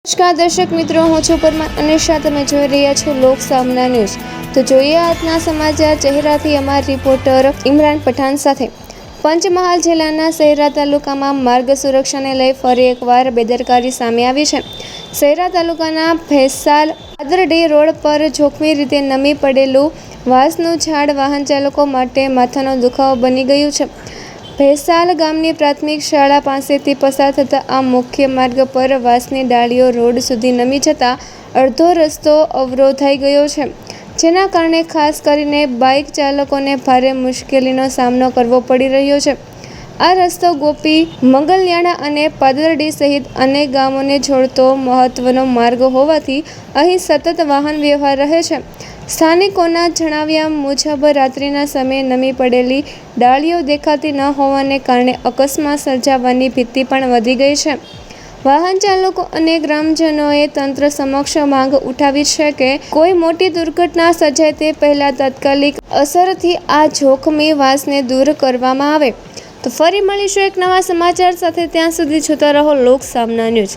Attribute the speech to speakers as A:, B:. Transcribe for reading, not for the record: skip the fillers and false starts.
A: નમસ્કાર દર્શક મિત્રો, હું છું પરમાર અને તમે જોઈ રહ્યા છો લોક સામના ન્યૂઝ। તો જોઈએ આજના સમાચાર ચહેરાથી અમારા રિપોર્ટર ઇમરાન પઠાણ સાથે। પંચમહાલ જિલ્લાના શહેરા તાલુકામાં માર્ગ સુરક્ષાને લઈ ફરી એકવાર બેદરકારી સામે આવી છે। શહેરા તાલુકાના ભેંસાલ પાદરડી રોડ પર જોખમી રીતે નમી પડેલું વાંસનું ઝાડ વાહન ચાલકો માટે માથાનો દુખાવો બની ગયું છે। ભેંસાલ ગામની પ્રાથમિક શાળા પાસેથી પસાર થતા આ મુખ્ય માર્ગ પર વાંસની ડાળીઓ રોડ સુધી નમી જતા અડધો રસ્તો અવરોધાઈ ગયો છે, જેના કારણે ખાસ કરીને બાઇક ચાલકોને ભારે મુશ્કેલીનો સામનો કરવો પડી રહ્યો છે। આ રસ્તો ગોપી મંગલિયાણા અને પાદરડી સહિત અનેક ગામોને જોડતો મહત્વનો માર્ગ હોવાથી અહીં સતત વાહન વ્યવહાર રહે છે। સ્થાનિકોના જણાવ્યા મુજબ રાત્રિના સમયે નમી પડેલી ડાળીઓ દેખાતી ન હોવાને કારણે અકસ્માત સર્જાવાની ભીતિ પણ વધી ગઈ છે। વાહન ચાલકો અને ગ્રામજનોએ તંત્ર સમક્ષ માંગ ઉઠાવી છે કે કોઈ મોટી દુર્ઘટના સર્જાય તે પહેલાં તાત્કાલિક અસરથી આ જોખમી વાંસને દૂર કરવામાં આવે। તો ફરી મળીશું એક નવા સમાચાર સાથે, ત્યાં સુધી જોતા રહો લોક સામના ન્યૂઝ।